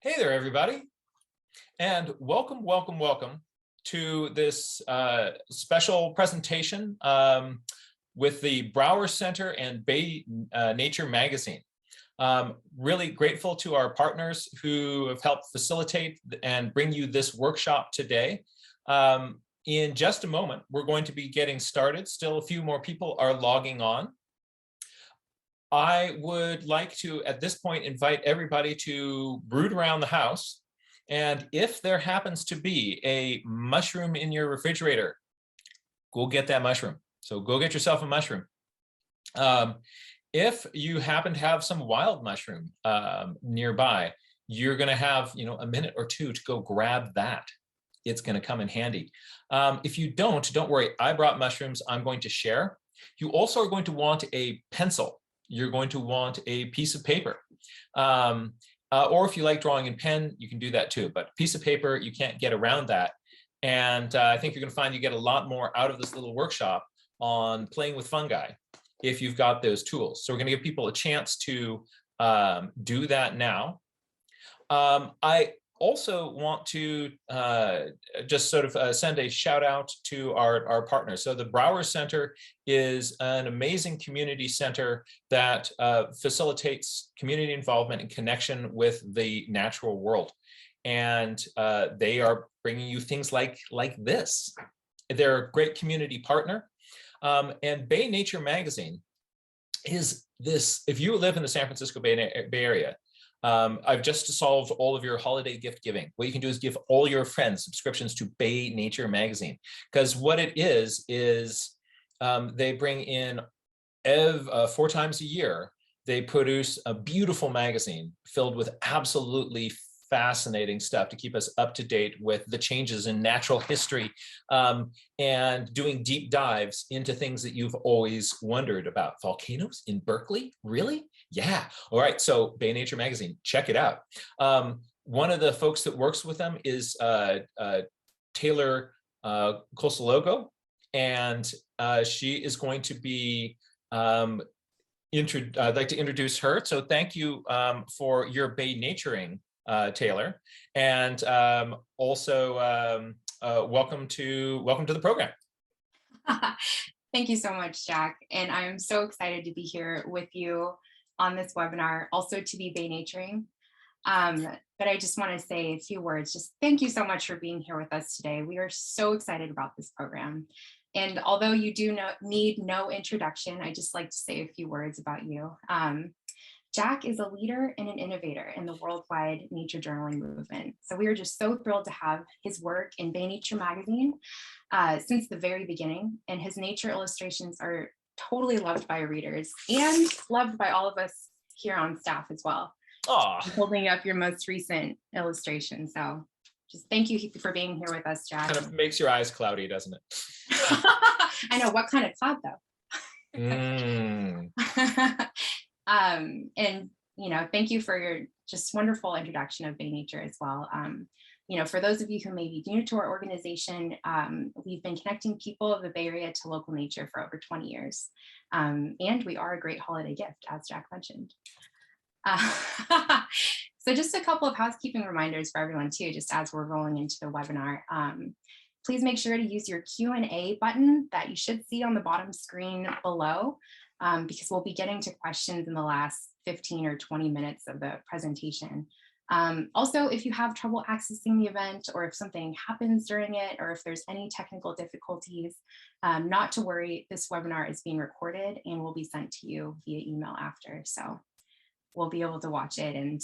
Hey there, everybody, and welcome to this special presentation with the Brower Center and Bay Nature Magazine. Really grateful to our partners who have helped facilitate and bring you this workshop today. In just a moment, we're going to be getting started. Still a few more people are logging on. I would like to, at this point, invite everybody to brood around the house. And if there happens to be a mushroom in your refrigerator, go get that mushroom. So go get yourself a mushroom. If you happen to have some wild mushroom nearby, you're going to have, a minute or two to go grab that. It's going to come in handy. If you don't worry. I brought mushrooms. I'm going to share. You also are going to want a pencil. You're going to want a piece of paper. Or if you like drawing in pen, you can do that too. But piece of paper, you can't get around that. And I think you're going to find you get a lot more out of this little workshop on playing with fungi if you've got those tools. So we're going to give people a chance to do that now. I also want to just sort of send a shout out to our partners. So the Brower Center is an amazing community center that facilitates community involvement and connection with the natural world. And they are bringing you things like this. They're a great community partner. And Bay Nature Magazine is this, if you live in the San Francisco Bay Area, I've just solved all of your holiday gift giving. What you can do is give all your friends subscriptions to Bay Nature Magazine, because what it is they bring in 4 times a year, they produce a beautiful magazine filled with absolutely fascinating stuff to keep us up to date with the changes in natural history, and doing deep dives into things that you've always wondered about. Volcanoes in Berkeley? Really? Yeah. All right. So Bay Nature Magazine, check it out. One of the folks that works with them is Taylor Cosologo, and she is going to be I'd like to introduce her. So thank you for your Bay naturing, Taylor, and also welcome to the program. Thank you so much, Jack. And I'm so excited to be here with you on this webinar, also to be Bay naturing. But I just want to say a few words. Just thank you so much for being here with us today. We are so excited about this program. And although you do need no introduction, I just like to say a few words about you. Jack is a leader and an innovator in the worldwide nature journaling movement. So we are just so thrilled to have his work in Bay Nature Magazine since the very beginning. And his nature illustrations are totally loved by readers and loved by all of us here on staff as well. Aww. Holding up your most recent illustration. So just thank you for being here with us, Jack. Kind of makes your eyes cloudy, doesn't it? I know, what kind of cloud though? And thank you for your just wonderful introduction of Bay Nature as well. For those of you who may be new to our organization, we've been connecting people of the Bay Area to local nature for over 20 years. And we are a great holiday gift, as Jack mentioned. So just a couple of housekeeping reminders for everyone too, just as we're rolling into the webinar. Please make sure to use your Q&A button that you should see on the bottom screen below, because we'll be getting to questions in the last 15 or 20 minutes of the presentation. Also, if you have trouble accessing the event, or if something happens during it, or if there's any technical difficulties, not to worry, this webinar is being recorded and will be sent to you via email after. So we'll be able to watch it, and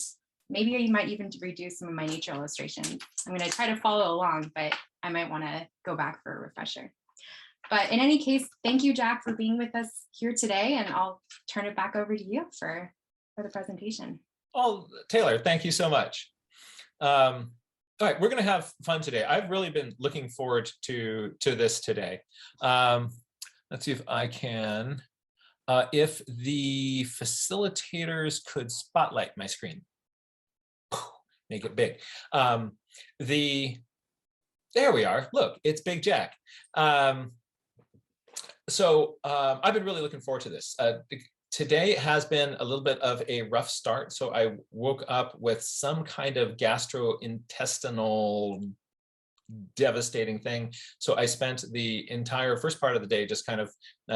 maybe you might even redo some of my nature illustrations. I'm going to try to follow along, but I might want to go back for a refresher. But in any case, thank you, Jack, for being with us here today, and I'll turn it back over to you for the presentation. Oh, Taylor, thank you so much. All right, we're going to have fun today. I've really been looking forward to this today. Let's see if I can, if the facilitators could spotlight my screen. Make it big. There we are. Look, it's Big Jack. So I've been really looking forward to this. Today has been a little bit of a rough start. So I woke up with some kind of gastrointestinal devastating thing. So I spent the entire first part of the day just kind of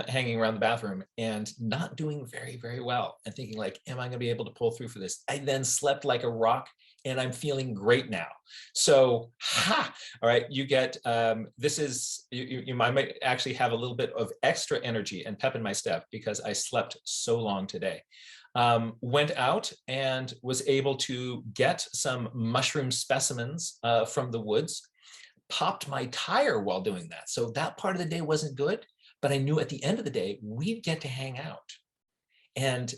hanging around the bathroom and not doing very, very well and thinking like, am I going to be able to pull through for this? I then slept like a rock and I'm feeling great now. So, all right, you get, this is, you might actually have a little bit of extra energy and pep in my step because I slept so long today. Went out and was able to get some mushroom specimens from the woods, popped my tire while doing that. So that part of the day wasn't good, but I knew at the end of the day, we'd get to hang out. And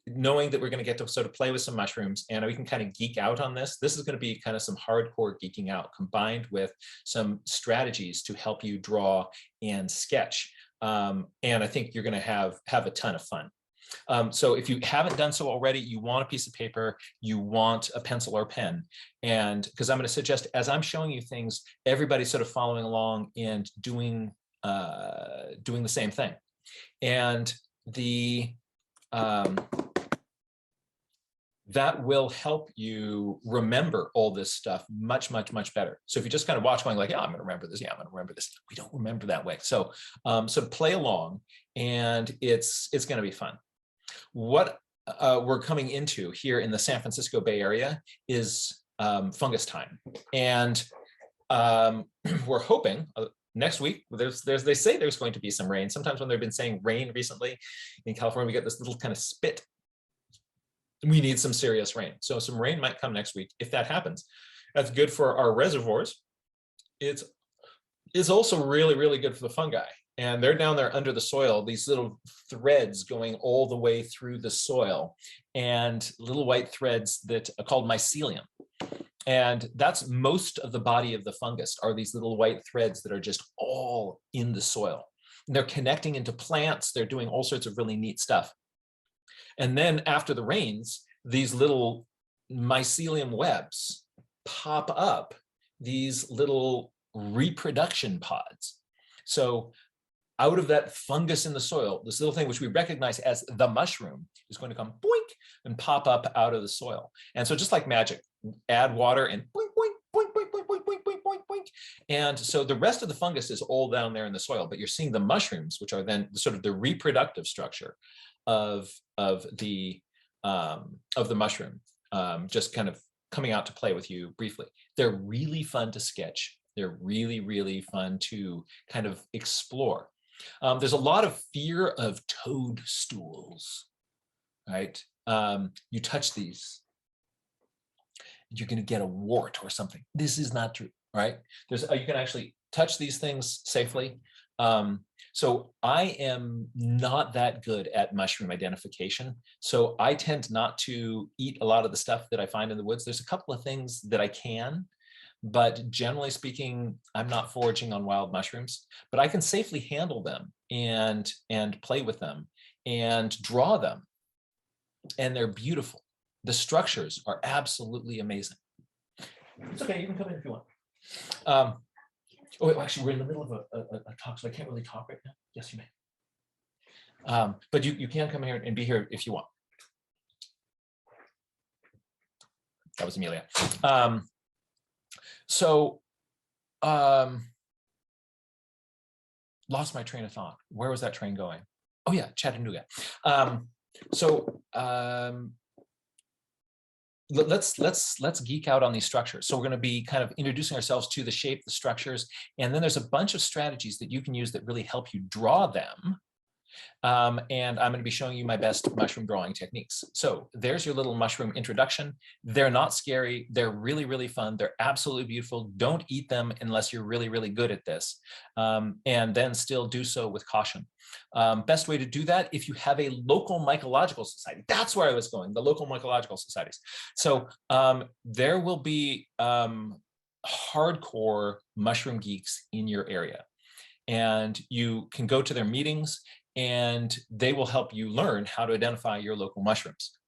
knowing that we're going to get to sort of play with some mushrooms and we can kind of geek out on this, this is going to be kind of some hardcore geeking out combined with some strategies to help you draw and sketch. And I think you're going to have a ton of fun. So if you haven't done so already, you want a piece of paper, you want a pencil or pen. And because I'm going to suggest, as I'm showing you things, everybody's sort of following along and doing the same thing. And that will help you remember all this stuff much, much, much better. So if you just kind of watch going like, yeah, I'm going to remember this. Yeah, I'm going to remember this. We don't remember that way. So sort of play along and it's going to be fun. What we're coming into here in the San Francisco Bay Area is fungus time. And we're hoping next week, they say there's going to be some rain. Sometimes when they've been saying rain recently in California, we get this little kind of spit. We need some serious rain. So some rain might come next week. If that happens, that's good for our reservoirs. It's also really, really good for the fungi. And they're down there under the soil, these little threads going all the way through the soil and little white threads that are called mycelium. And that's most of the body of the fungus are these little white threads that are just all in the soil. And they're connecting into plants. They're doing all sorts of really neat stuff. And then after the rains, these little mycelium webs pop up, these little reproduction pods. So out of that fungus in the soil, this little thing which we recognize as the mushroom is going to come boink and pop up out of the soil. And so just like magic, add water and boink, boink, boink, boink, boink, boink, boink, boink, boink, boink. And so the rest of the fungus is all down there in the soil, but you're seeing the mushrooms, which are then sort of the reproductive structure of the mushroom, just kind of coming out to play with you briefly. They're really fun to sketch. They're really, really fun to kind of explore. There's a lot of fear of toadstools, right? You touch these, you're going to get a wart or something. This is not true, right? You can actually touch these things safely. So I am not that good at mushroom identification. So I tend not to eat a lot of the stuff that I find in the woods. There's a couple of things that I can, but generally speaking, I'm not foraging on wild mushrooms, but I can safely handle them and play with them and draw them. And they're beautiful. The structures are absolutely amazing. It's okay, you can come in if you want. Oh, wait, actually, we're in the middle of a talk, so I can't really talk right now. Yes, you may. But you can come here and be here if you want. That was Amelia. Lost my train of thought. Where was that train going? Oh yeah, Chattanooga. Let's geek out on these structures. So we're going to be kind of introducing ourselves to the shape, the structures, and then there's a bunch of strategies that you can use that really help you draw them. And I'm going to be showing you my best mushroom drawing techniques. So there's your little mushroom introduction. They're not scary. They're really, really fun. They're absolutely beautiful. Don't eat them unless you're really, really good at this. And then still do so with caution. Best way to do that, if you have a local mycological society, that's where I was going, the local mycological societies. So there will be hardcore mushroom geeks in your area. And you can go to their meetings and they will help you learn how to identify your local mushrooms.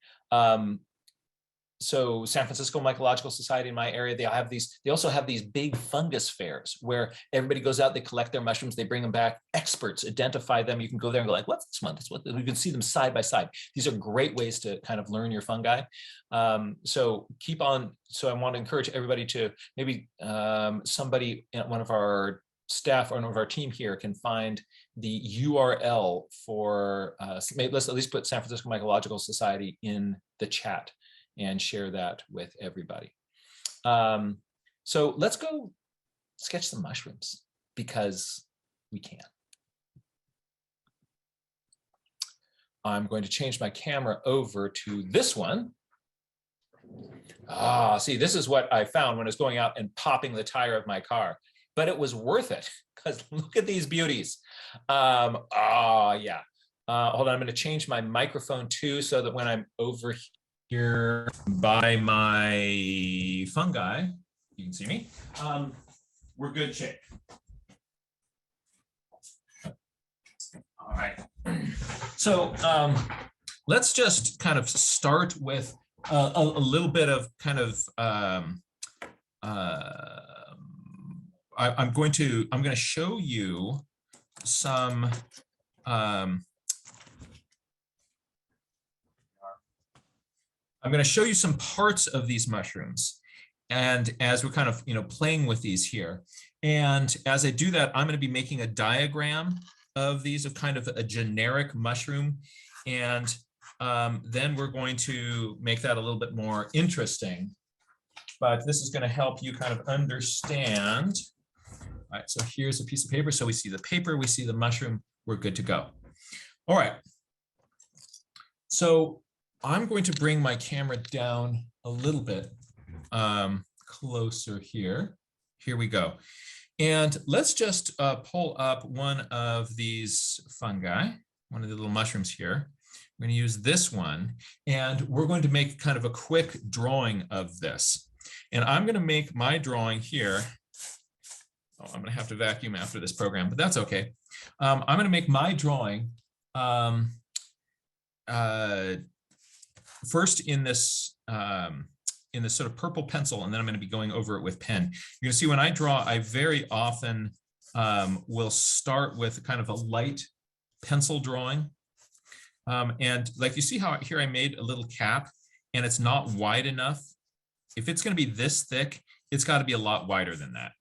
so San Francisco Mycological Society in my area, they also have these big fungus fairs where everybody goes out, they collect their mushrooms, they bring them back, experts identify them. You can go there and go like, what's this one? That's what, you can see them side by side. These are great ways to kind of learn your fungi. So keep on. So I want to encourage everybody to maybe somebody, one of our staff or one of our team here can find the URL for, let's at least put San Francisco Mycological Society in the chat and share that with everybody. So let's go sketch some mushrooms because we can. I'm going to change my camera over to this one. See, this is what I found when I was going out and popping the tire of my car, but it was worth it because look at these beauties. Yeah. Hold on, I'm going to change my microphone too so that when I'm over here by my fungi, you can see me, we're good shape. All right. So let's just kind of start with a little bit of kind of I'm going to show you some I'm going to show you some parts of these mushrooms, and as we're kind of playing with these here, and as I do that, I'm going to be making a diagram of these, of kind of a generic mushroom, and then we're going to make that a little bit more interesting. But this is going to help you kind of understand. All right, so here's a piece of paper. So we see the paper, we see the mushroom, we're good to go. All right. So I'm going to bring my camera down a little bit closer here. Here we go. And let's just pull up one of these fungi, one of the little mushrooms here. I'm going to use this one, and we're going to make kind of a quick drawing of this. And I'm going to make my drawing here. Oh, I'm going to have to vacuum after this program, but that's okay. I'm going to make my drawing first in this sort of purple pencil, and then I'm going to be going over it with pen. You're going to see when I draw, I very often will start with kind of a light pencil drawing. And like you see how here I made a little cap and it's not wide enough. If it's going to be this thick, it's got to be a lot wider than that,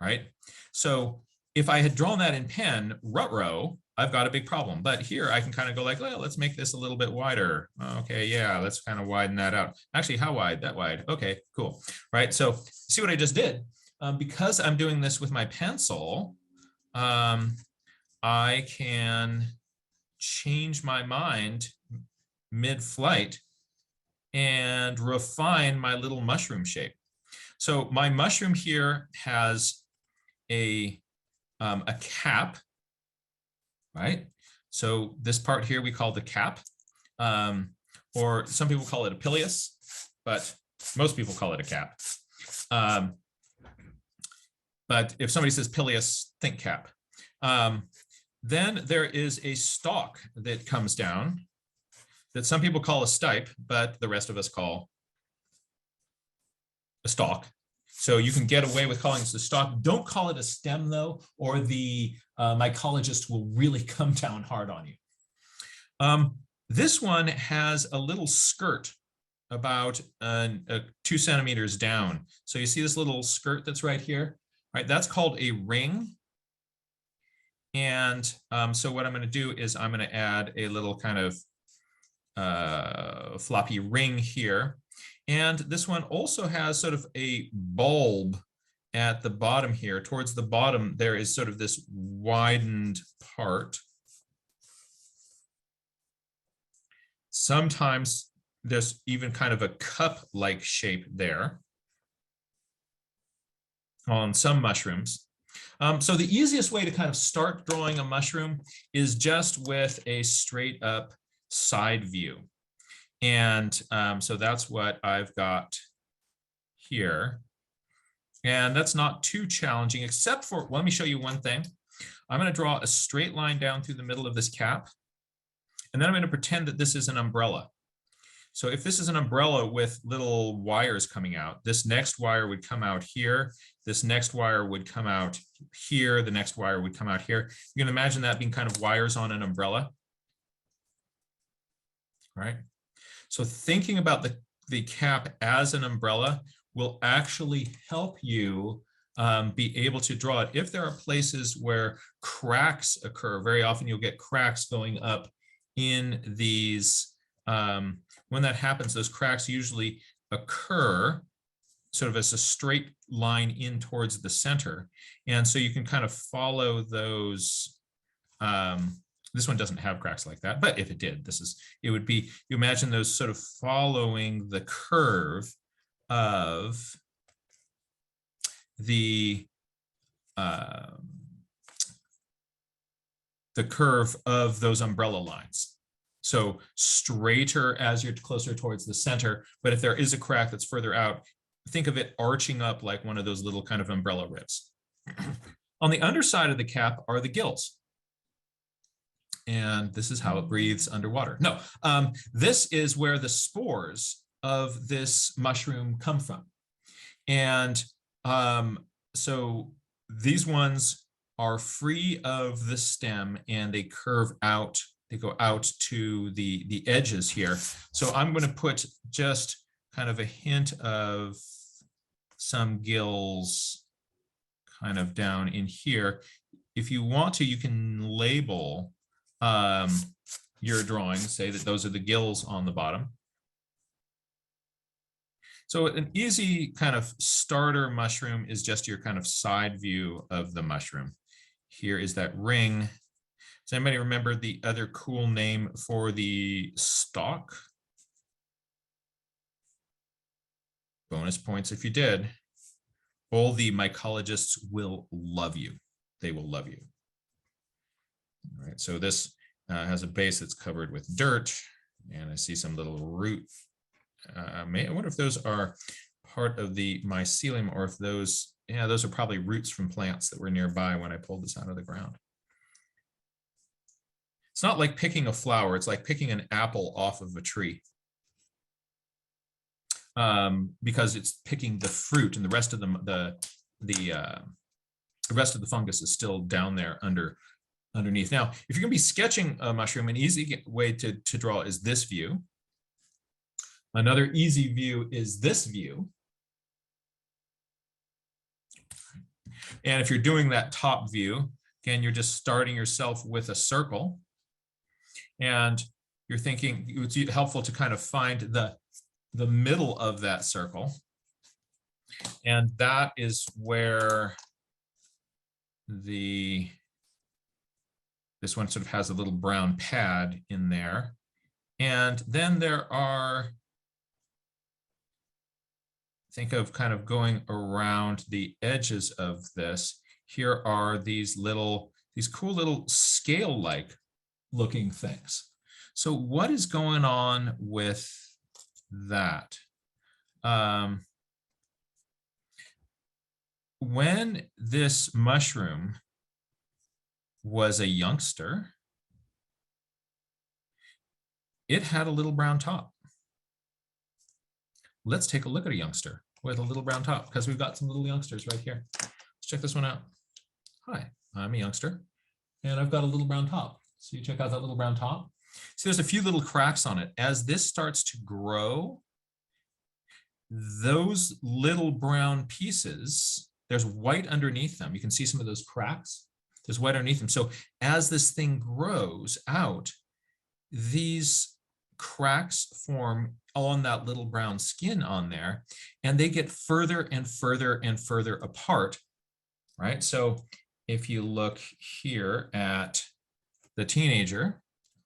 right? So if I had drawn that in pen, ruh-roh, I've got a big problem. But here I can kind of go like, well, let's make this a little bit wider. Okay, yeah, let's kind of widen that out. Actually, how wide? That wide. Okay, cool. Right, so see what I just did? Because I'm doing this with my pencil, I can change my mind mid-flight and refine my little mushroom shape. So my mushroom here has a cap, right? So this part here we call the cap, or some people call it a pileus, but most people call it a cap. But if somebody says pileus, think cap. Then there is a stalk that comes down that some people call a stipe, but the rest of us call a stalk. So you can get away with calling this a stalk. Don't call it a stem though, or the mycologist will really come down hard on you. This one has a little skirt about 2 centimeters down. So you see this little skirt that's right here, right? That's called a ring. And so what I'm going to do is I'm going to add a little kind of floppy ring here. And this one also has sort of a bulb at the bottom here. Towards the bottom, there is sort of this widened part. Sometimes there's even kind of a cup-like shape there on some mushrooms. So the easiest way to kind of start drawing a mushroom is just with a straight up side view. And so that's what I've got here. And that's not too challenging, except for, well, let me show you one thing. I'm going to draw a straight line down through the middle of this cap. And then I'm going to pretend that this is an umbrella. So if this is an umbrella with little wires coming out, this next wire would come out here. This next wire would come out here. The next wire would come out here. You can imagine that being kind of wires on an umbrella. Right? So thinking about the cap as an umbrella will actually help you be able to draw it. If there are places where cracks occur, very often you'll get cracks going up in these. When that happens, those cracks usually occur sort of as a straight line in towards the center. And so you can kind of follow those. This one doesn't have cracks like that, but if it did, it would be, you imagine those sort of following the curve of the curve of those umbrella lines. So straighter as you're closer towards the center, but if there is a crack that's further out, think of it arching up like one of those little kind of umbrella ribs. On the underside of the cap are the gills. And this is how it breathes underwater. No, this is where the spores of this mushroom come from. And so these ones are free of the stem and they curve out. They go out to the edges here. So I'm going to put just kind of a hint of some gills kind of down in here. If you want to, you can label your drawing, say that those are the gills on the bottom. So an easy kind of starter mushroom is just your kind of side view of the mushroom. Here is that ring. Does anybody remember the other cool name for the stalk? Bonus points if you did. All the mycologists will love you. They will love you. All right, so this has a base that's covered with dirt, and I see some little root. I wonder if those are part of the mycelium, or if those, yeah, those are probably roots from plants that were nearby when I pulled this out of the ground. It's not like picking a flower, it's like picking an apple off of a tree. Because it's picking the fruit, and the rest of the rest of the fungus is still down there underneath. Now, if you're going to be sketching a mushroom, an easy way to draw is this view. Another easy view is this view. And if you're doing that top view, again, you're just starting yourself with a circle. And you're thinking it's helpful to kind of find the middle of that circle. And that is where this one sort of has a little brown pad in there. And then there are, think of kind of going around the edges of this. Here are these cool little scale-like looking things. So what is going on with that? When this mushroom was a youngster, it had a little brown top. Let's take a look at a youngster with a little brown top, because we've got some little youngsters right here. Let's check this one out. Hi, I'm a youngster, and I've got a little brown top. So you check out that little brown top. See, there's a few little cracks on it. As this starts to grow, those little brown pieces, there's white underneath them. You can see some of those cracks. There's white underneath them. So as this thing grows out, these cracks form on that little brown skin on there, and they get further and further and further apart, right? So if you look here at the teenager,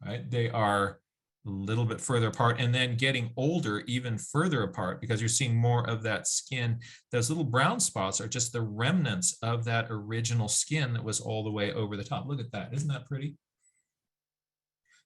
right, they are a little bit further apart, and then getting older even further apart, because you're seeing more of that skin. Those little brown spots are just the remnants of that original skin that was all the way over the top. Look at that. Isn't that pretty?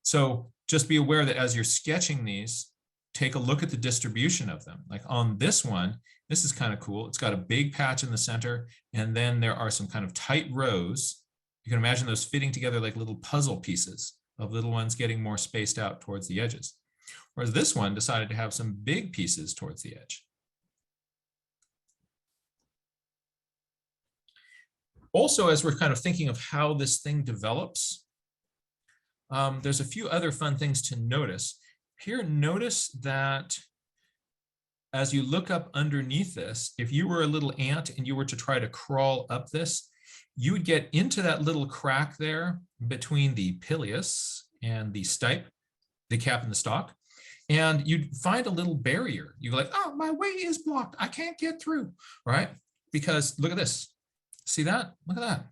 So just be aware that as you're sketching these, take a look at the distribution of them. Like on this one, this is kind of cool. It's got a big patch in the center, and then there are some kind of tight rows. You can imagine those fitting together like little puzzle pieces of little ones getting more spaced out towards the edges. Whereas this one decided to have some big pieces towards the edge. Also, as we're kind of thinking of how this thing develops, there's a few other fun things to notice. Here, notice that as you look up underneath this, if you were a little ant and you were to try to crawl up this, you would get into that little crack there between the pileus and the stipe, the cap and the stalk, and you'd find a little barrier. You're like, oh, my way is blocked. I can't get through, right? Because look at this. See that? Look at that.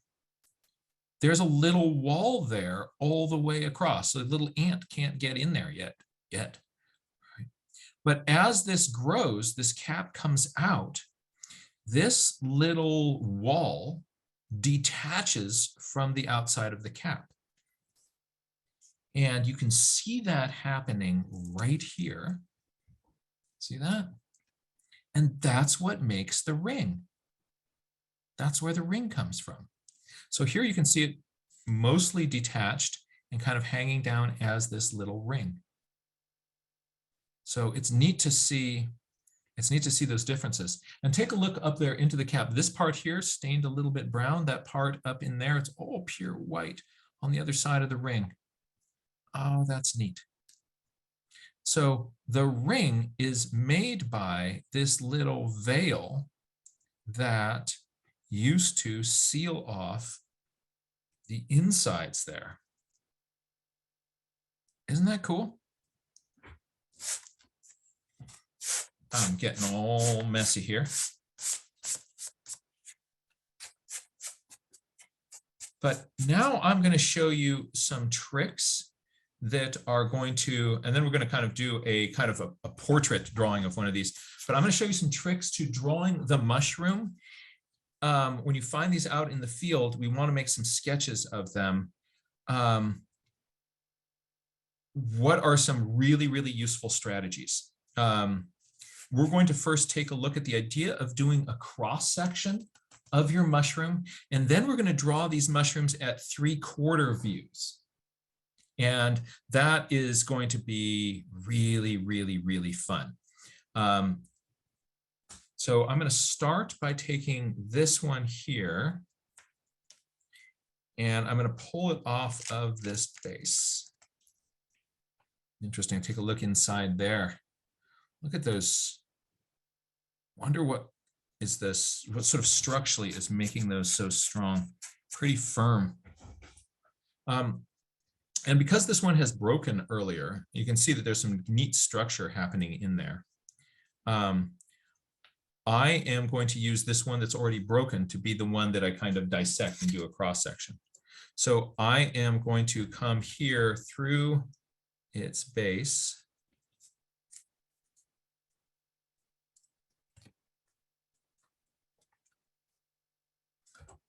There's a little wall there all the way across. So the little ant can't get in there yet. Right? But as this grows, this cap comes out, this little wall detaches from the outside of the cap. And you can see that happening right here. See that? And that's what makes the ring. That's where the ring comes from. So here you can see it mostly detached and kind of hanging down as this little ring. So it's neat to see, those differences. And take a look up there into the cap. This part here stained a little bit brown. That part up in there, it's all pure white on the other side of the ring. Oh, that's neat. So the ring is made by this little veil that used to seal off the insides there. Isn't that cool? I'm getting all messy here. But now I'm going to show you some tricks that are going to, and then we're going to kind of do a portrait drawing of one of these. But I'm going to show you some tricks to drawing the mushroom. When you find these out in the field, we want to make some sketches of them. What are some really, really useful strategies? We're going to first take a look at the idea of doing a cross section of your mushroom, and then we're going to draw these mushrooms at 3/4 views. And that is going to be really, really, really fun. So I'm going to start by taking this one here, and I'm going to pull it off of this base. Interesting. Take a look inside there. Look at those. Wonder what is this? What sort of structurally is making those so strong? Pretty firm. And because this one has broken earlier, you can see that there's some neat structure happening in there. I am going to use this one that's already broken to be the one that I kind of dissect and do a cross section. So I am going to come here through its base.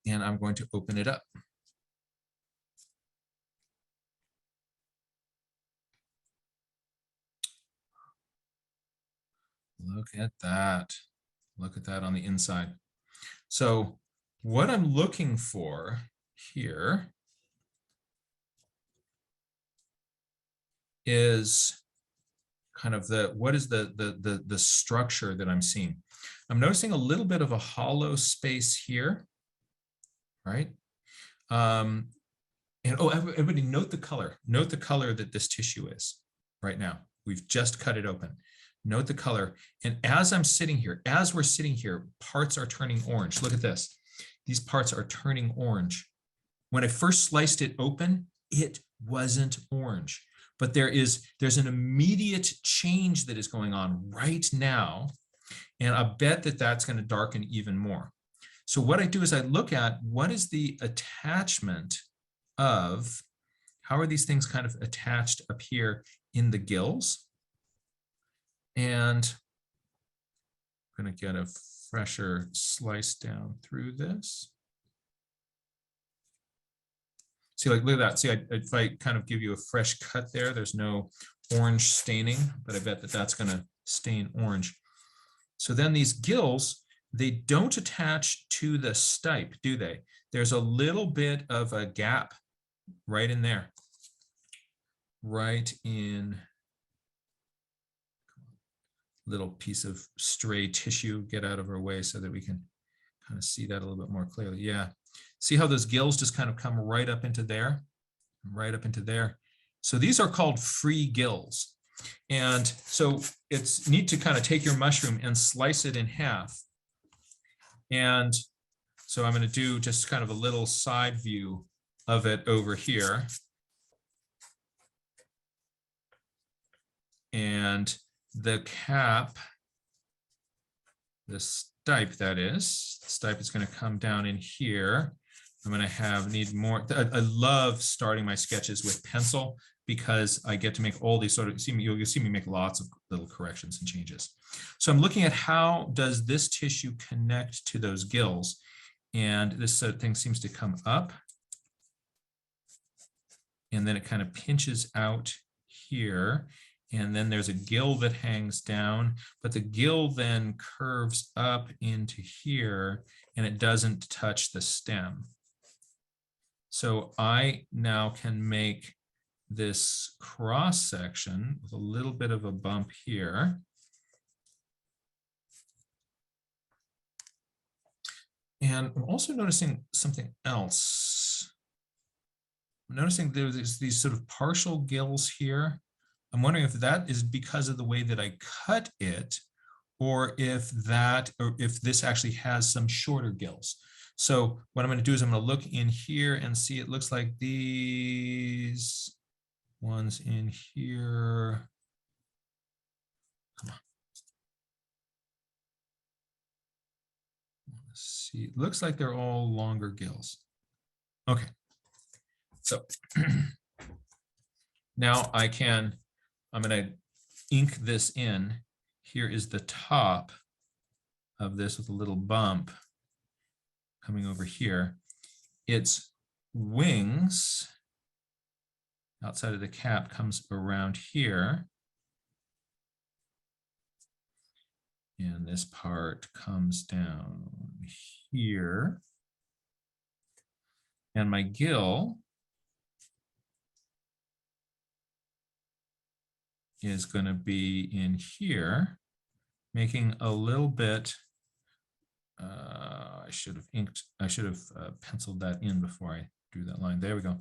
And I'm going to open it up. Look at that. Look at that on the inside. So what I'm looking for here is kind of what is the structure that I'm seeing. I'm noticing a little bit of a hollow space here, right? And oh, everybody note the color. Note the color that this tissue is right now. We've just cut it open. Note the color. And as I'm sitting here, as we're sitting here, parts are turning orange. Look at this. These parts are turning orange. When I first sliced it open, it wasn't orange. But there's an immediate change that is going on right now. And I bet that that's going to darken even more. So what I do is I look at what is the attachment of, how are these things kind of attached up here in the gills? And I'm going to get a fresher slice down through this. See, like, look at that. See, if I kind of give you a fresh cut there, there's no orange staining, but I bet that that's going to stain orange. So then these gills, they don't attach to the stipe, do they? There's a little bit of a gap right in there. Right in little piece of stray tissue get out of our way so that we can kind of see that a little bit more clearly. Yeah. See how those gills just kind of come right up into there, right up into there. So these are called free gills. And so it's neat to kind of take your mushroom and slice it in half. And so I'm going to do just kind of a little side view of it over here. And the cap, the stipe that is, the stipe is going to come down in here. I'm going to need more. I love starting my sketches with pencil because I get to make all these sort of, you'll see me make lots of little corrections and changes. So I'm looking at how does this tissue connect to those gills. And this thing seems to come up. And then it kind of pinches out here. And then there's a gill that hangs down, but the gill then curves up into here and it doesn't touch the stem. So I now can make this cross section with a little bit of a bump here. And I'm also noticing something else. I'm noticing there's these sort of partial gills here. I'm wondering if that is because of the way that I cut it, or if this actually has some shorter gills. So what I'm going to do is I'm going to look in here and see it looks like these ones in here. Come on. Let's see. It looks like they're all longer gills. Okay. So now I'm going to ink this in. Here is the top of this with a little bump coming over here. Its wings outside of the cap comes around here. And this part comes down here. And my gill is going to be in here, making a little bit, I should have penciled that in before I drew that line. There we go.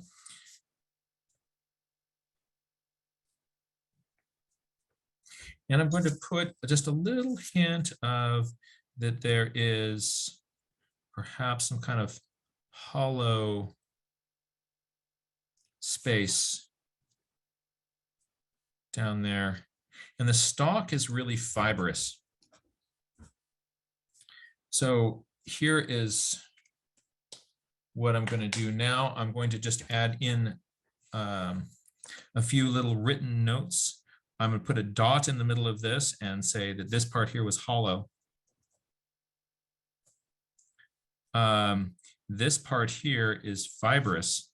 And I'm going to put just a little hint of that there is perhaps some kind of hollow space down there. And the stalk is really fibrous. So here is what I'm going to do now. I'm going to just add in a few little written notes. I'm going to put a dot in the middle of this and say that this part here was hollow. This part here is fibrous.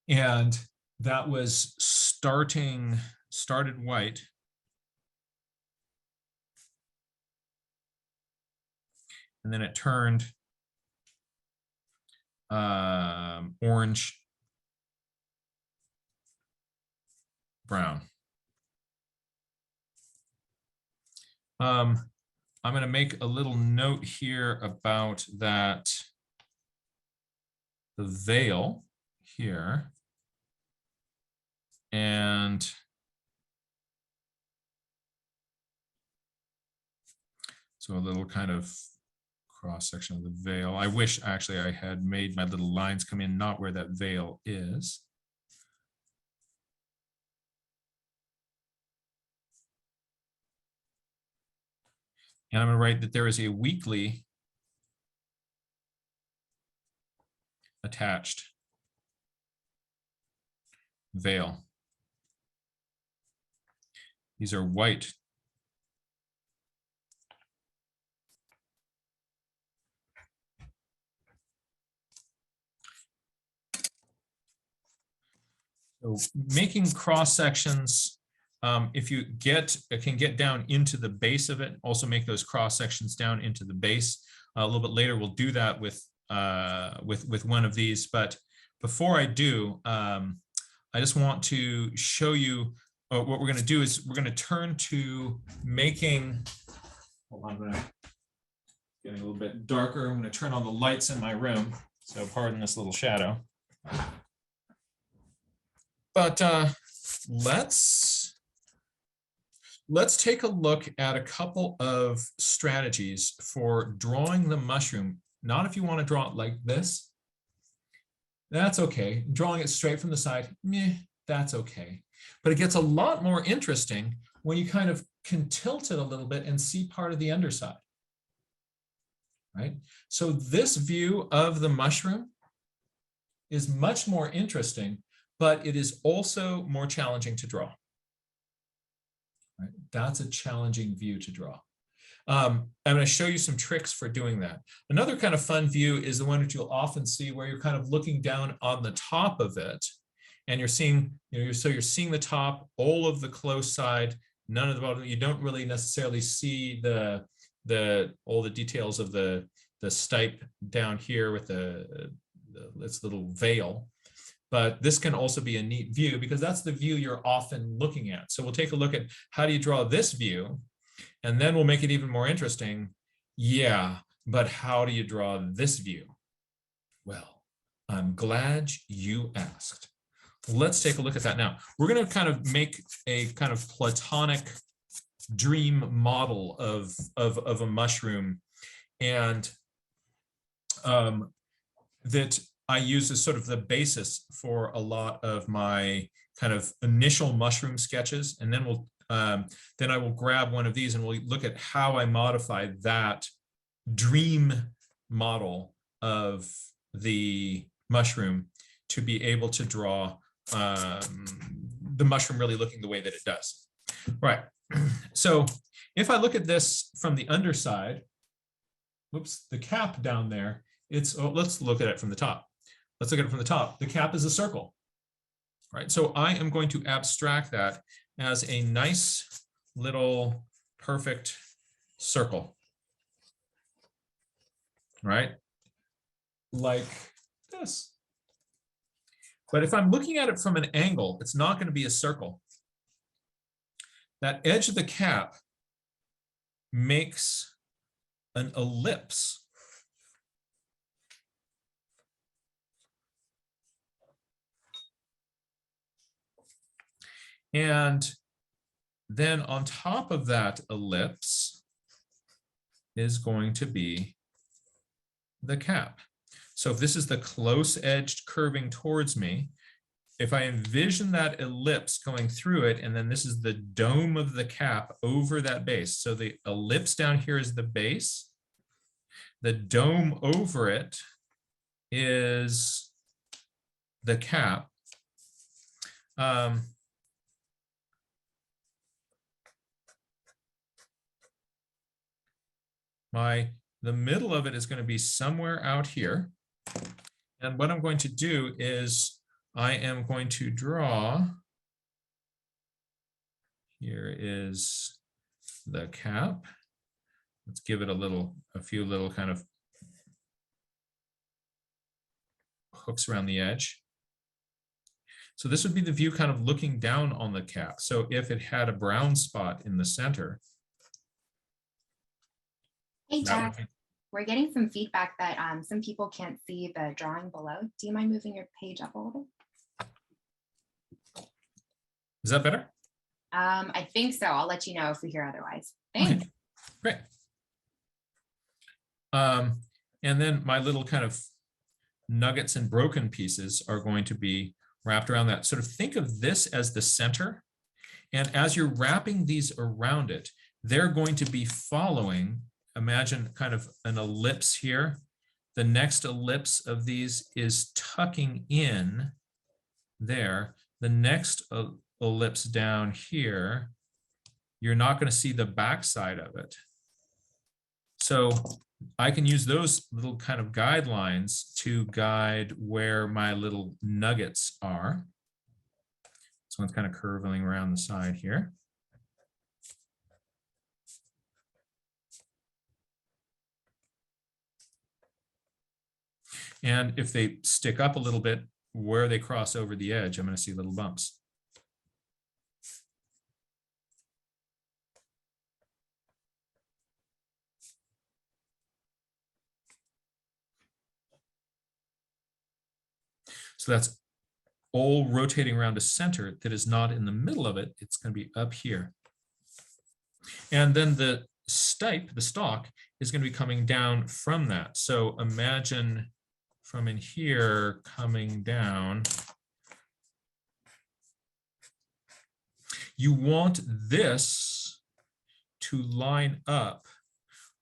And that was started white. And then it turned orange brown. I'm going to make a little note here about that, the veil here, and so a little kind of cross section of the veil. I wish actually I had made my little lines come in not where that veil is. And I'm going to write that there is a weakly attached veil. These are white. So making cross sections, if you can get down into the base of it, also make those cross sections down into the base. A little bit later, we'll do that with one of these. But before I do, I just want to show you what we're going to do is we're going to turn to making, hold on, I'm going to getting a little bit darker. I'm going to turn on the lights in my room. So pardon this little shadow. But let's take a look at a couple of strategies for drawing the mushroom. Not if you want to draw it like this. That's okay. Drawing it straight from the side, meh, that's okay. But it gets a lot more interesting when you kind of can tilt it a little bit and see part of the underside. Right? So this view of the mushroom is much more interesting, but it is also more challenging to draw. Right? That's a challenging view to draw. I'm going to show you some tricks for doing that. Another kind of fun view is the one that you'll often see where you're kind of looking down on the top of it, and you're seeing, so you're seeing the top, all of the close side, none of the bottom. You don't really necessarily see all the details of the stipe down here with its little veil. But this can also be a neat view because that's the view you're often looking at. So we'll take a look at how do you draw this view, and then we'll make it even more interesting. Yeah, but how do you draw this view? Well, I'm glad you asked. Let's take a look at that now. We're going to kind of make a kind of Platonic dream model of a mushroom, and that I use as sort of the basis for a lot of my kind of initial mushroom sketches. And then then I will grab one of these and we'll look at how I modify that dream model of the mushroom to be able to draw the mushroom really looking the way that it does. Right. So if I look at this from the underside, whoops, the cap down there, let's look at it from the top. Let's look at it from the top. The cap is a circle, right? So I am going to abstract that as a nice little perfect circle, right? Like this. But if I'm looking at it from an angle, it's not going to be a circle. That edge of the cap makes an ellipse. And then on top of that ellipse is going to be the cap. So if this is the close-edged curving towards me, if I envision that ellipse going through it, and then this is the dome of the cap over that base. So the ellipse down here is the base. The dome over it is the cap. The middle of it is going to be somewhere out here. And what I'm going to do is I am going to draw, here is the cap. Let's give it a few little kind of hooks around the edge. So this would be the view kind of looking down on the cap. So if it had a brown spot in the center. Hey, Jack, we're getting some feedback that some people can't see the drawing below. Do you mind moving your page up a little? Is that better? I think so. I'll let you know if we hear otherwise. Thanks. Okay. Great. And then my little kind of nuggets and broken pieces are going to be wrapped around that. Sort of think of this as the center. And as you're wrapping these around it, they're going to be following, imagine kind of an ellipse here. The next ellipse of these is tucking in there. The next ellipse down here, you're not going to see the backside of it. So I can use those little kind of guidelines to guide where my little nuggets are. This one's kind of curving around the side here. And if they stick up a little bit, where they cross over the edge, I'm going to see little bumps. So that's all rotating around a center that is not in the middle of it. It's going to be up here. And then the stipe, the stalk, is going to be coming down from that. So imagine from in here coming down. You want this to line up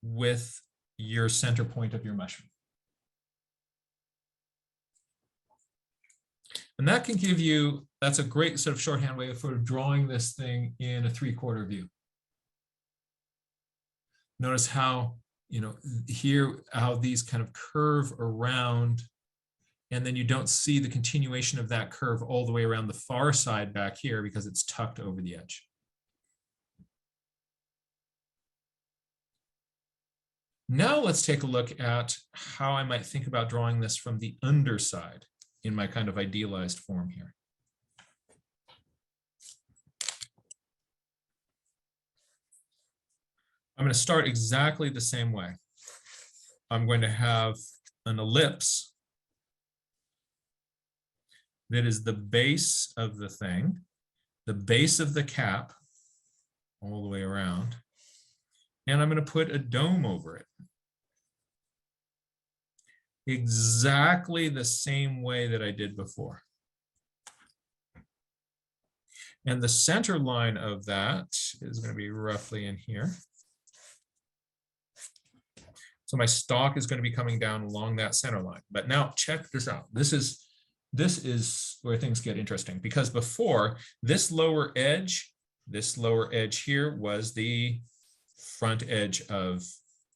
with your center point of your mushroom. And that can give you, that's a great sort of shorthand way of sort of drawing this thing in a 3/4 view. Notice how, you know, here, how these kind of curve around, and then you don't see the continuation of that curve all the way around the far side back here because it's tucked over the edge. Now let's take a look at how I might think about drawing this from the underside in my kind of idealized form here. I'm going to start exactly the same way. I'm going to have an ellipse that is the base of the thing, the base of the cap all the way around, and I'm going to put a dome over it. Exactly the same way that I did before. And the center line of that is going to be roughly in here. So my stalk is going to be coming down along that center line. But now check this out. This is where things get interesting, because before, this lower edge here was the front edge of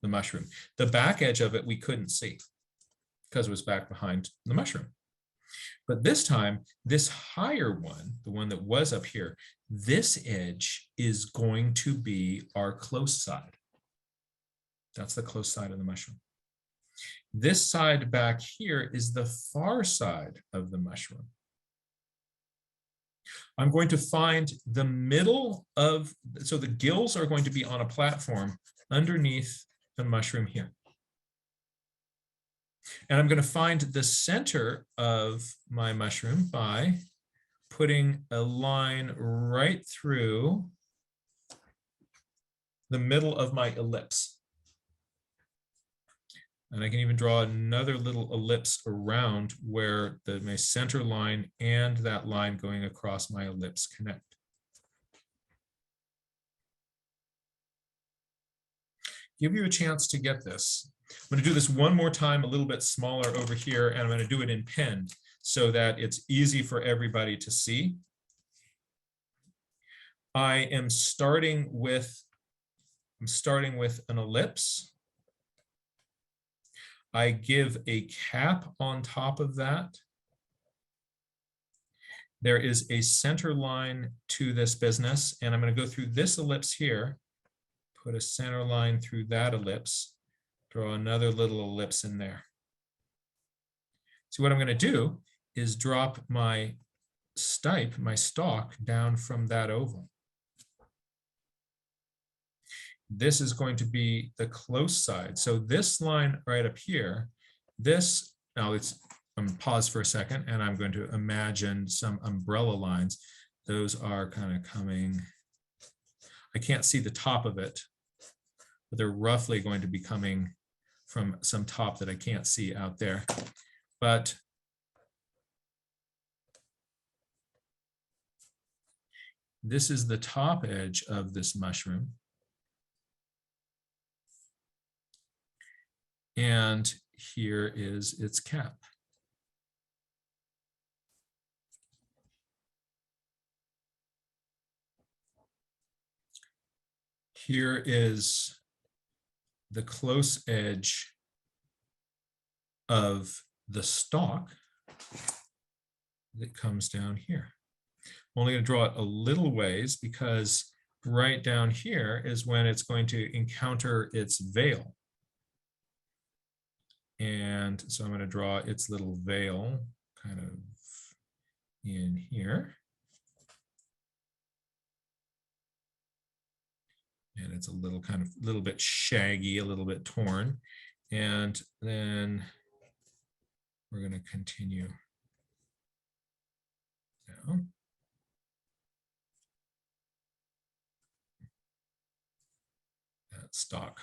the mushroom. The back edge of it we couldn't see because it was back behind the mushroom. But this time, this higher one, the one that was up here, this edge is going to be our close side. That's the close side of the mushroom. This side back here is the far side of the mushroom. I'm going to find the middle of, so the gills are going to be on a platform underneath the mushroom here. And I'm going to find the center of my mushroom by putting a line right through the middle of my ellipse. And I can even draw another little ellipse around where my center line and that line going across my ellipse connect. Give you a chance to get this. I'm going to do this one more time, a little bit smaller over here, and I'm going to do it in pen so that it's easy for everybody to see. I am starting with an ellipse. I give a cap on top of that. There is a center line to this business, and I'm going to go through this ellipse here, put a center line through that ellipse, draw another little ellipse in there. So what I'm going to do is drop my stipe, my stalk, down from that oval. This is going to be the close side. So this line right up here, this, now I'm going to pause for a second, and I'm going to imagine some umbrella lines. Those are kind of coming, I can't see the top of it, but they're roughly going to be coming from some top that I can't see out there. But this is the top edge of this mushroom. And here is its cap. Here is the close edge of the stalk that comes down here. I'm only going to draw it a little ways because right down here is when it's going to encounter its veil. And so I'm going to draw its little veil kind of in here. And it's a little kind of little bit shaggy, a little bit torn. And then we're going to continue go. That's stock.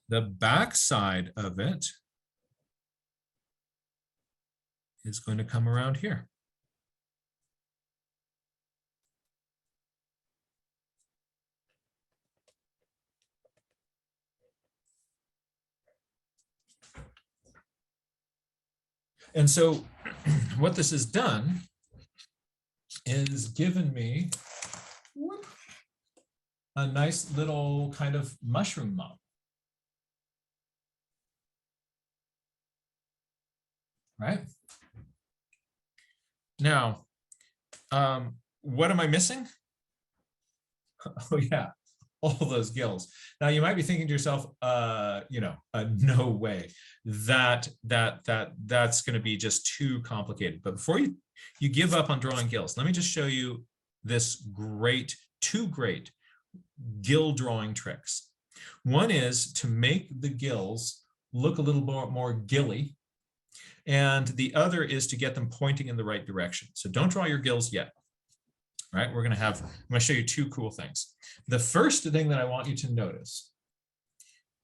The back side of it is going to come around here. And so what this has done is given me a nice little kind of mushroom mob. Right? Now, what am I missing? Oh yeah, all those gills. Now you might be thinking to yourself, no way, that's going to be just too complicated. But before you give up on drawing gills, let me just show you this two great gill drawing tricks. One is to make the gills look a little more gilly, and the other is to get them pointing in the right direction. So don't draw your gills yet. All right, I'm going to show you two cool things. The first thing that I want you to notice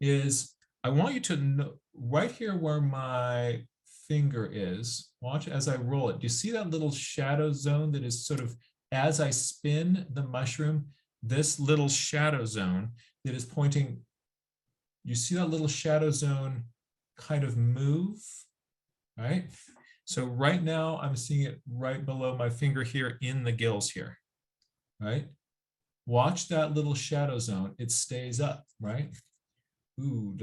is I want you to know right here where my finger is, watch as I roll it. Do you see that little shadow zone that is sort of, as I spin the mushroom, this little shadow zone that is pointing, you see that little shadow zone kind of move, right? So right now I'm seeing it right below my finger here in the gills here, right? Watch that little shadow zone, it stays up, right? Ooh,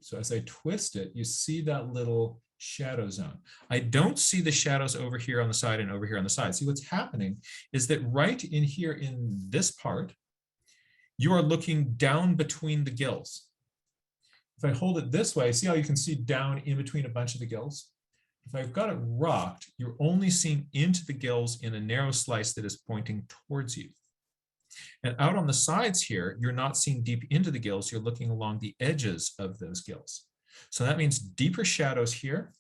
so as I twist it, you see that little shadow zone. I don't see the shadows over here on the side and over here on the side. See, what's happening is that right in here in this part, you are looking down between the gills. If I hold it this way, see how you can see down in between a bunch of the gills? If I've got it rocked, you're only seeing into the gills in a narrow slice that is pointing towards you. And out on the sides here, you're not seeing deep into the gills, you're looking along the edges of those gills. So that means deeper shadows here.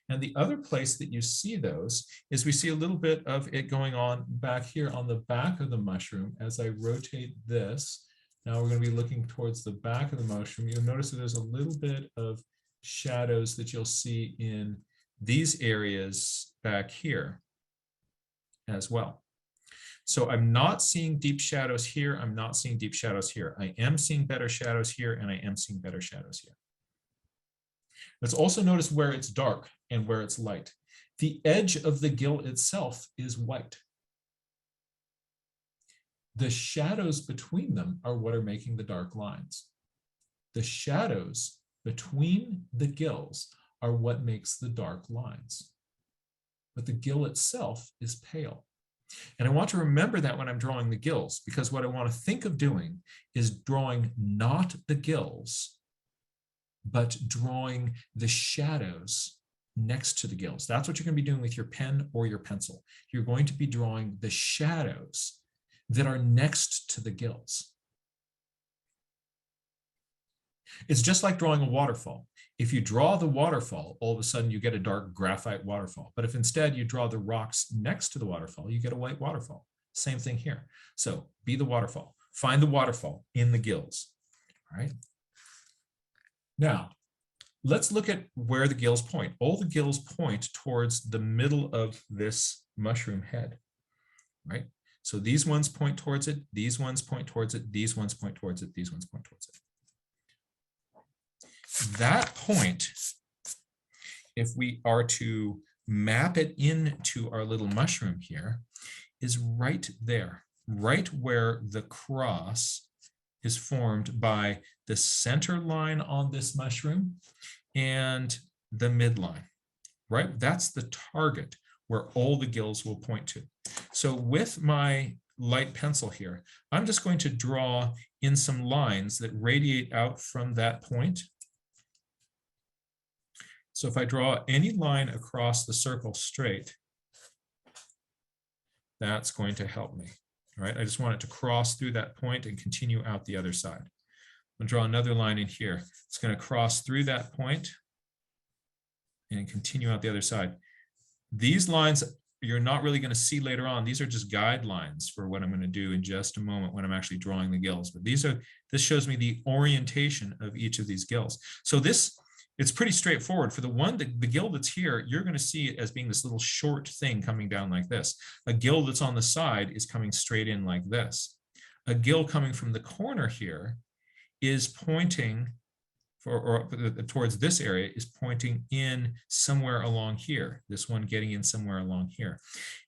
And the other place that you see those is we see a little bit of it going on back here on the back of the mushroom. As I rotate this, now we're going to be looking towards the back of the mushroom. You'll notice that there's a little bit of shadows that you'll see in these areas back here as well. So I'm not seeing deep shadows here. I'm not seeing deep shadows here. I am seeing better shadows here, and I am seeing better shadows here. Let's also notice where it's dark and where it's light. The edge of the gill itself is white. The shadows between them are what are making the dark lines. The shadows between the gills are what makes the dark lines. But the gill itself is pale. And I want to remember that when I'm drawing the gills, because what I want to think of doing is drawing not the gills, but drawing the shadows next to the gills. That's what you're going to be doing with your pen or your pencil. You're going to be drawing the shadows that are next to the gills. It's just like drawing a waterfall. If you draw the waterfall, all of a sudden you get a dark graphite waterfall. But if instead you draw the rocks next to the waterfall, you get a white waterfall. Same thing here. So be the waterfall. Find the waterfall in the gills. All right. Now, let's look at where the gills point. All the gills point towards the middle of this mushroom head, right? So these ones point towards it, these ones point towards it, these ones point towards it, these ones point towards it. That point, if we are to map it into our little mushroom here, is right there, right where the cross is formed by the center line on this mushroom and the midline, right? That's the target where all the gills will point to. So with my light pencil here, I'm just going to draw in some lines that radiate out from that point. So if I draw any line across the circle straight, that's going to help me, right? I just want it to cross through that point and continue out the other side. I'm going to draw another line in here. It's going to cross through that point and continue out the other side. These lines you're not really going to see later on. These are just guidelines for what I'm going to do in just a moment when I'm actually drawing the gills. But this shows me the orientation of each of these gills. So it's pretty straightforward. For the gill that's here, you're going to see it as being this little short thing coming down like this. A gill that's on the side is coming straight in like this. A gill coming from the corner here is pointing towards this area, is pointing in somewhere along here. This one getting in somewhere along here.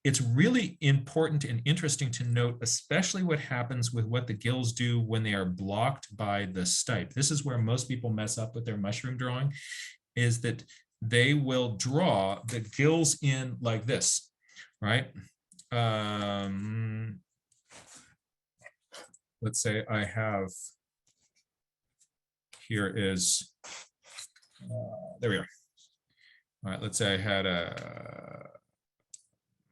It's really important and interesting to note, especially what happens with what the gills do when they are blocked by the stipe. This is where most people mess up with their mushroom drawing, is that they will draw the gills in like this, right? Let's say I have, here is, there we are. All right, let's say I had a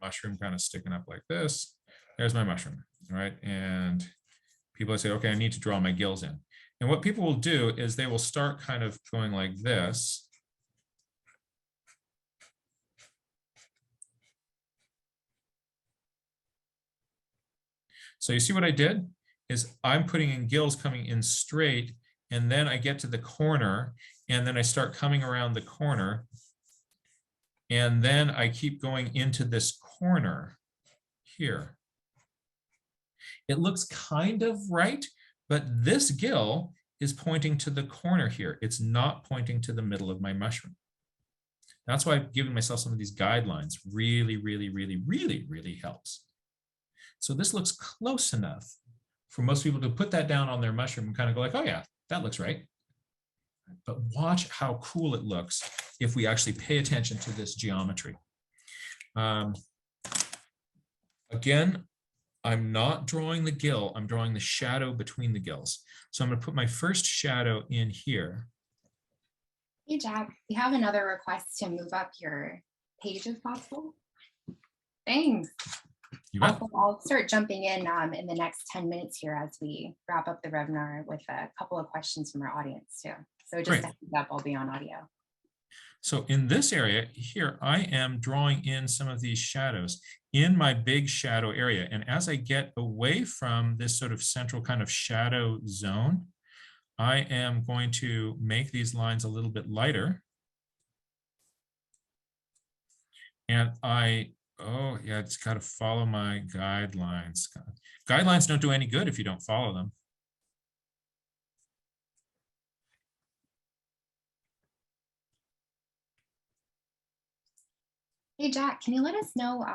mushroom kind of sticking up like this. There's my mushroom, right? And people say, okay, I need to draw my gills in. And what people will do is they will start kind of going like this. So you see what I did is I'm putting in gills coming in straight, and then I get to the corner, and then I start coming around the corner, and then I keep going into this corner here. It looks kind of right, but this gill is pointing to the corner here. It's not pointing to the middle of my mushroom. That's why I've given myself some of these guidelines. Really, really, really, really, really helps. So this looks close enough for most people to put that down on their mushroom and kind of go like, oh yeah, that looks right. But watch how cool it looks if we actually pay attention to this geometry. Again, I'm not drawing the gill, I'm drawing the shadow between the gills. So I'm going to put my first shadow in here. Hey, Jack, we have another request to move up your page if possible. Thanks. I'll start jumping in the next 10 minutes here as we wrap up the webinar with a couple of questions from our audience too. So just a heads up, I'll be on audio. So in this area here, I am drawing in some of these shadows in my big shadow area. And as I get away from this sort of central kind of shadow zone, I am going to make these lines a little bit lighter. And oh yeah, it's got to follow my guidelines. Guidelines don't do any good if you don't follow them. Hey Jack, can you let us know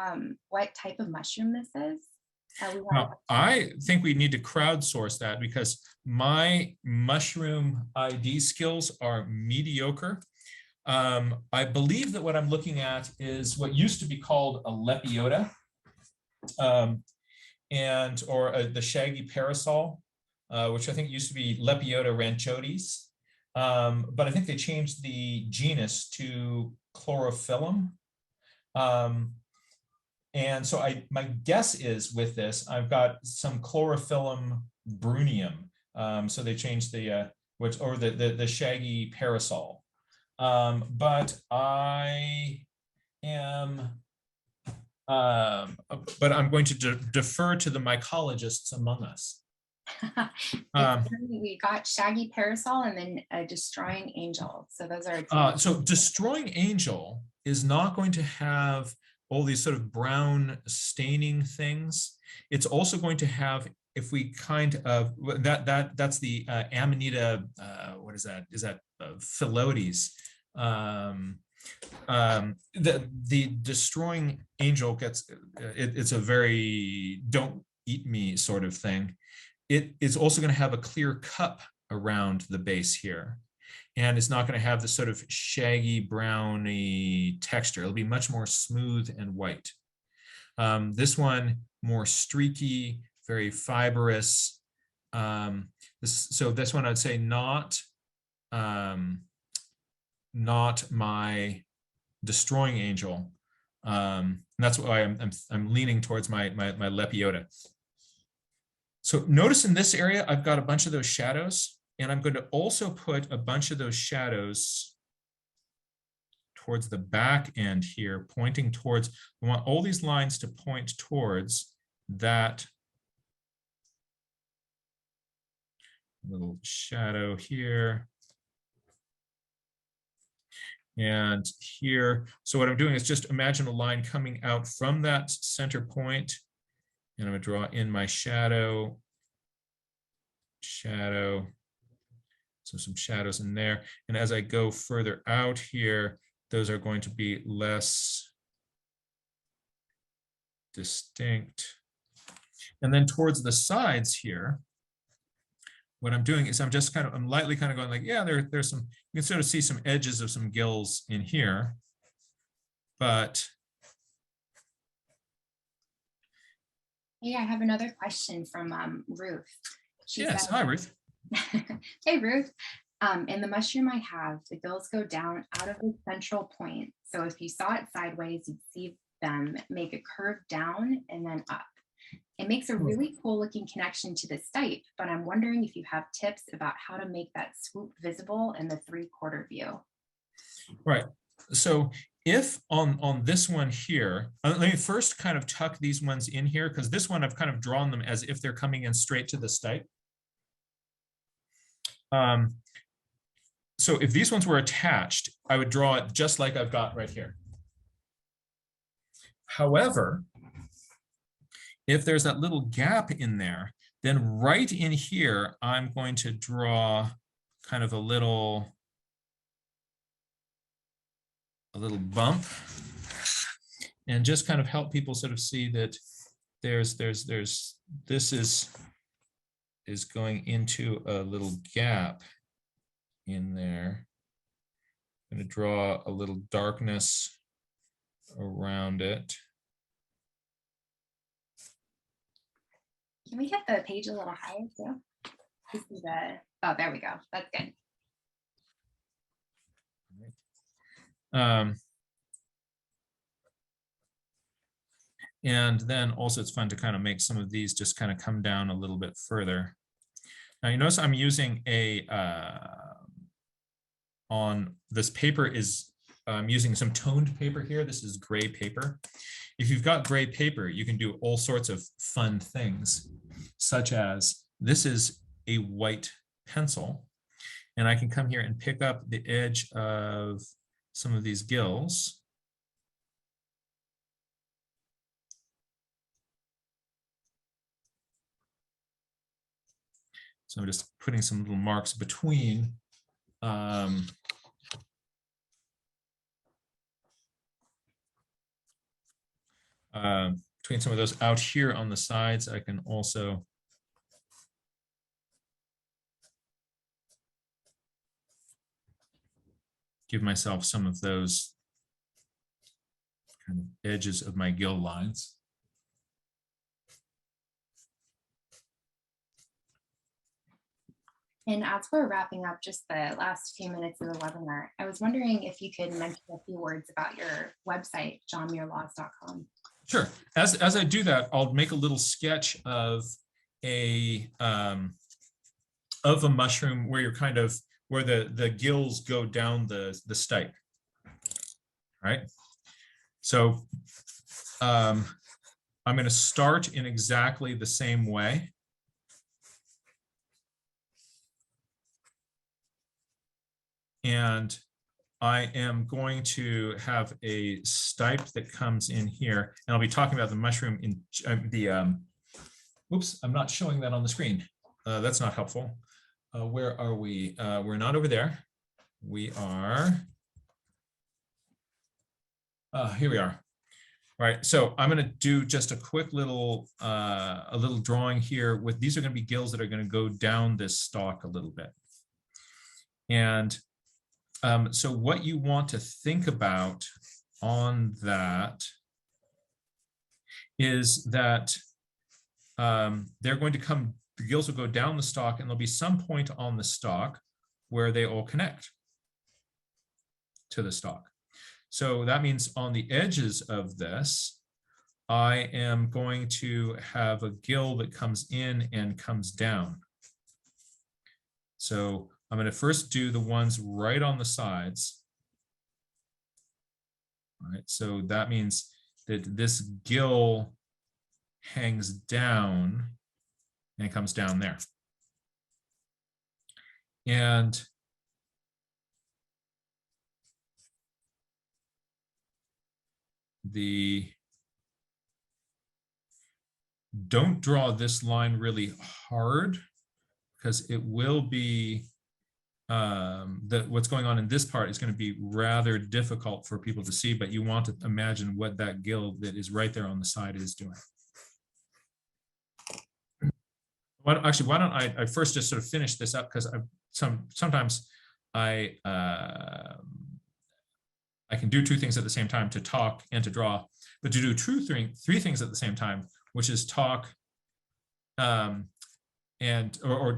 what type of mushroom this is? Now, I think we need to crowdsource that because my mushroom ID skills are mediocre. I believe that what I'm looking at is what used to be called a lepiota, the shaggy parasol, which I think used to be Lepiota ranchotes. But I think they changed the genus to chlorophyllum. And so my guess is with this, I've got some chlorophyllum brunium. So they changed the shaggy parasol. But I'm going to defer to the mycologists among us. We got shaggy parasol and then a destroying angel. So those are so destroying angel is not going to have all these sort of brown staining things. It's also going to have, if we kind of that's the Amanita, what is that? Is that Phyllodes? The destroying angel gets it's a very don't eat me sort of thing. It is also going to have a clear cup around the base here, and it's not going to have the sort of shaggy browny texture. It'll be much more smooth and white. This one more streaky, very fibrous. This one I'd say not my destroying angel. And that's why I'm leaning towards my lepiota. So notice in this area, I've got a bunch of those shadows, and I'm going to also put a bunch of those shadows towards the back end here, pointing towards, I want all these lines to point towards that little shadow here. And here, so what I'm doing is just imagine a line coming out from that center point, and I'm going to draw in my shadow, so some shadows in there. And as I go further out here, those are going to be less distinct. And then towards the sides here, what I'm doing is I'm lightly kind of going like, yeah, there's some, you can sort of see some edges of some gills in here, but. Hey, I have another question from Ruth. She Yes, said, hi, Ruth. hey, Ruth. In the mushroom I have, the gills go down out of the central point. So if you saw it sideways, you'd see them make a curve down and then up. It makes a really cool looking connection to the stipe, but I'm wondering if you have tips about how to make that swoop visible in the 3/4 view. Right. So if on this one here, let me first kind of tuck these ones in here, because this one I've kind of drawn them as if they're coming in straight to the stipe. So if these ones were attached, I would draw it just like I've got right here. However, if there's that little gap in there, then right in here, I'm going to draw kind of a little bump, and just kind of help people sort of see that this is going into a little gap in there. I'm going to draw a little darkness around it. Can we get the page a little higher too? This is oh, there we go. That's good. And then also it's fun to kind of make some of these just kind of come down a little bit further. Now you notice I'm using on this paper is, I'm using some toned paper here. This is gray paper. If you've got gray paper, you can do all sorts of fun things, such as this is a white pencil, and I can come here and pick up the edge of some of these gills. So I'm just putting some little marks between between some of those out here on the sides. I can also give myself some of those kind of edges of my gill lines. And as we're wrapping up just the last few minutes of the webinar, I was wondering if you could mention a few words about your website, johnmuirlaws.com. Sure. As I do that, I'll make a little sketch of a mushroom where you're kind of where the gills go down the stipe. Right. So I'm going to start in exactly the same way. And I am going to have a stipe that comes in here, and I'll be talking about the mushroom in oops, I'm not showing that on the screen. That's not helpful. Where are we? We're not over there. We are, here we are. All right, so I'm going to do just a quick little, a little drawing here with, these are going to be gills that are going to go down this stalk a little bit. And so what you want to think about on that is that they're going to come, the gills will go down the stalk, and there'll be some point on the stalk where they all connect to the stalk. So that means on the edges of this, I am going to have a gill that comes in and comes down. So I'm going to first do the ones right on the sides. All right, so that means that this gill hangs down and comes down there. And don't draw this line really hard, because it will be what's going on in this part is going to be rather difficult for people to see, but you want to imagine what that gill that is right there on the side is doing. Why don't I first just sort of finish this up, because sometimes I can do two things at the same time, to talk and to draw, but to do three things at the same time, which is talk or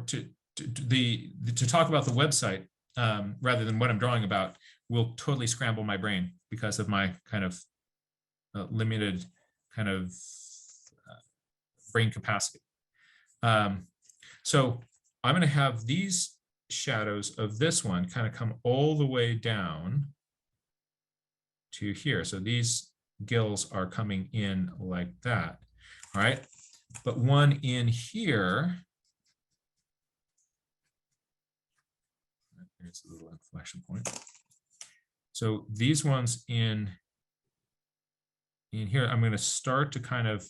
to talk about the website rather than what I'm drawing about, will totally scramble my brain because of my kind of limited kind of brain capacity. So I'm going to have these shadows of this one kind of come all the way down to here. So these gills are coming in like that. All right. But one in here, here's a little inflection point. So these ones in here, I'm going to start to kind of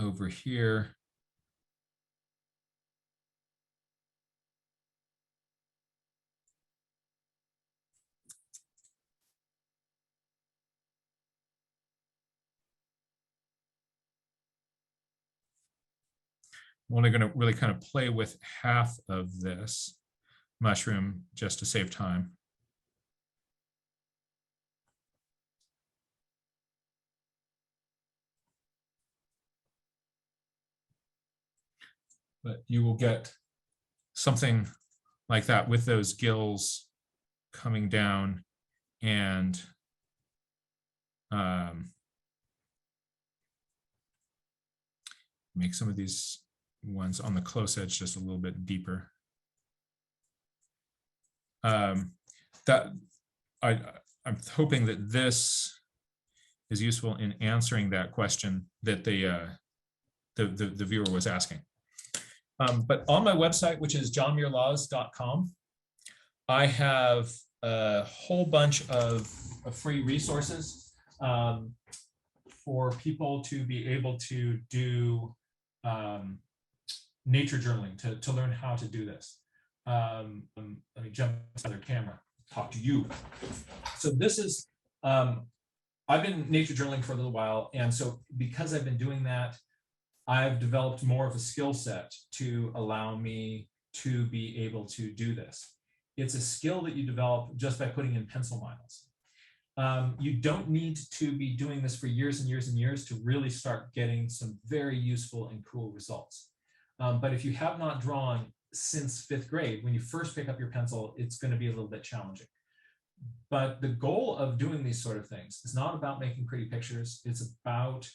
over here. I'm only going to really kind of play with half of this mushroom just to save time. But you will get something like that with those gills coming down and make some of these ones on the close edge just a little bit deeper. I'm hoping that this is useful in answering that question that the viewer was asking. But on my website, which is johnmuirlaws.com, I have a whole bunch of free resources for people to be able to do nature journaling, to learn how to do this. Let me jump to the other camera, talk to you. So this is, I've been nature journaling for a little while, and so because I've been doing that, I've developed more of a skill set to allow me to be able to do this. It's a skill that you develop just by putting in pencil miles. You don't need to be doing this for years and years and years to really start getting some very useful and cool results. But if you have not drawn since 5th grade, when you first pick up your pencil, it's going to be a little bit challenging. But the goal of doing these sort of things is not about making pretty pictures. It's about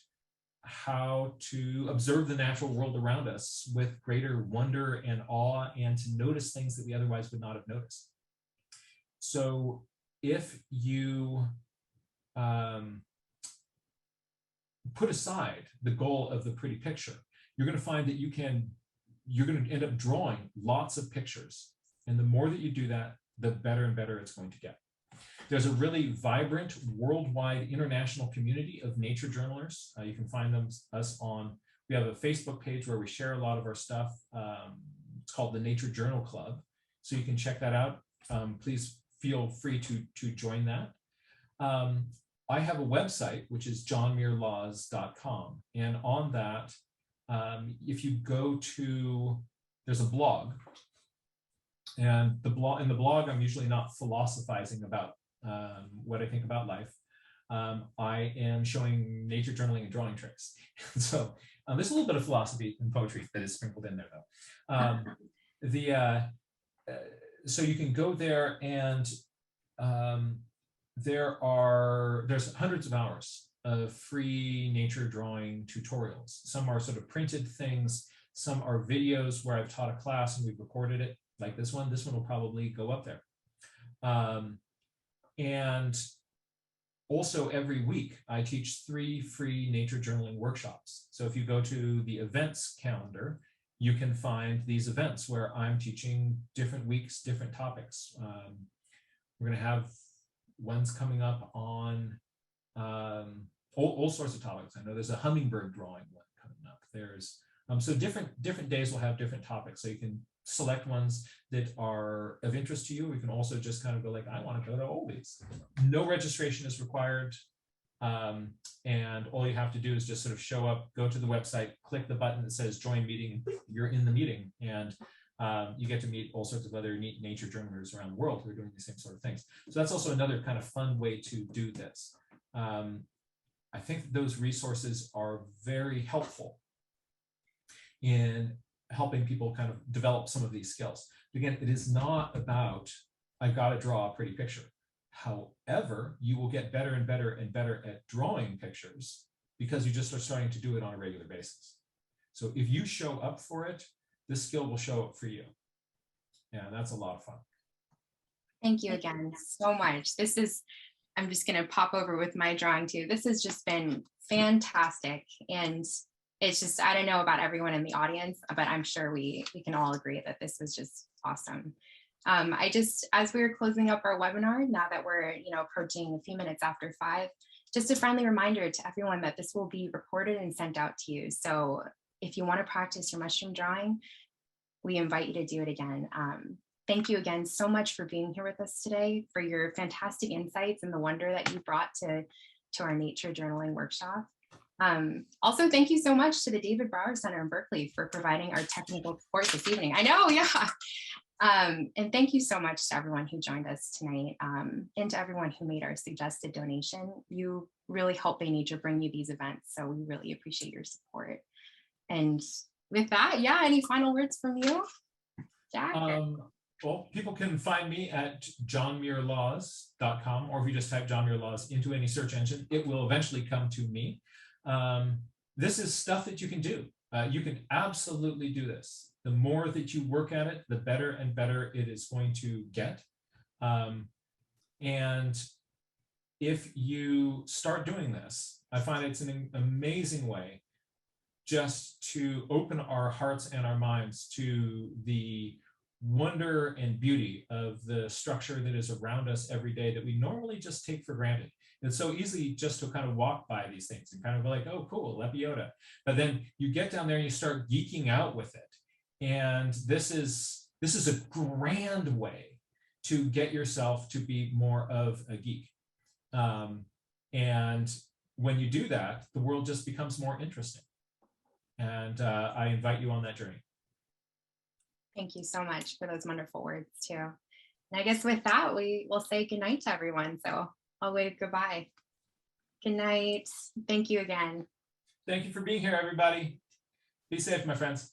how to observe the natural world around us with greater wonder and awe, and to notice things that we otherwise would not have noticed. So if you put aside the goal of the pretty picture, you're going to find that you're going to end up drawing lots of pictures. And the more that you do that, the better and better it's going to get. There's a really vibrant worldwide international community of nature journalers. You can find us on, we have a Facebook page where we share a lot of our stuff. It's called the Nature Journal Club. So you can check that out. Please feel free to join that. I have a website, which is johnmuirlaws.com. And on that, if you go to, there's a blog. And in the blog, I'm usually not philosophizing about what I think about life. I am showing nature journaling and drawing tricks. So there's a little bit of philosophy and poetry that is sprinkled in there, though. So you can go there, and there's hundreds of hours of free nature drawing tutorials. Some are sort of printed things, some are videos where I've taught a class and we've recorded it, like this one. This one will probably go up there. And also every week I teach 3 free nature journaling workshops. So if you go to the events calendar, you can find these events where I'm teaching different weeks, different topics. We're going to have ones coming up on all sorts of topics. I know there's a hummingbird drawing one coming up. There's so different days will have different topics. So you can select ones that are of interest to you. We can also just kind of go like, I want to go to all these. No registration is required. And all you have to do is just sort of show up, go to the website, click the button that says join meeting, and you're in the meeting. And you get to meet all sorts of other neat nature journalers around the world who are doing the same sort of things. So that's also another kind of fun way to do this. I think those resources are very helpful in helping people kind of develop some of these skills. Again, it is not about, I've got to draw a pretty picture. However, you will get better and better and better at drawing pictures because you just are starting to do it on a regular basis. So if you show up for it, this skill will show up for you. Yeah, that's a lot of fun. Thank you again so much. This is, I'm just going to pop over with my drawing too. This has just been fantastic. And it's just, I don't know about everyone in the audience, but I'm sure we can all agree that this was just awesome. I just, as we were closing up our webinar, now that we're, approaching a few minutes after 5, just a friendly reminder to everyone that this will be recorded and sent out to you. So if you want to practice your mushroom drawing, we invite you to do it again. Thank you again so much for being here with us today, for your fantastic insights and the wonder that you brought to our nature journaling workshop. Also, thank you so much to the David Brower Center in Berkeley for providing our technical support this evening. I know, yeah. And thank you so much to everyone who joined us tonight, and to everyone who made our suggested donation. You really help Bay Nature bring you these events, so we really appreciate your support. And with that, yeah, any final words from you, Jack? Well, people can find me at johnmuirlaws.com, or if you just type John Muir Laws into any search engine, it will eventually come to me. This is stuff that you can do. You can absolutely do this. The more that you work at it, the better and better it is going to get. And if you start doing this, I find it's an amazing way just to open our hearts and our minds to the wonder and beauty of the structure that is around us every day that we normally just take for granted. It's so easy just to kind of walk by these things and kind of be like, oh, cool, Lepiota. But then you get down there and you start geeking out with it. And this is a grand way to get yourself to be more of a geek. And when you do that, the world just becomes more interesting. And I invite you on that journey. Thank you so much for those wonderful words too. And I guess with that, we will say goodnight to everyone. So I'll wave goodbye. Good night. Thank you again. Thank you for being here, everybody. Be safe, my friends.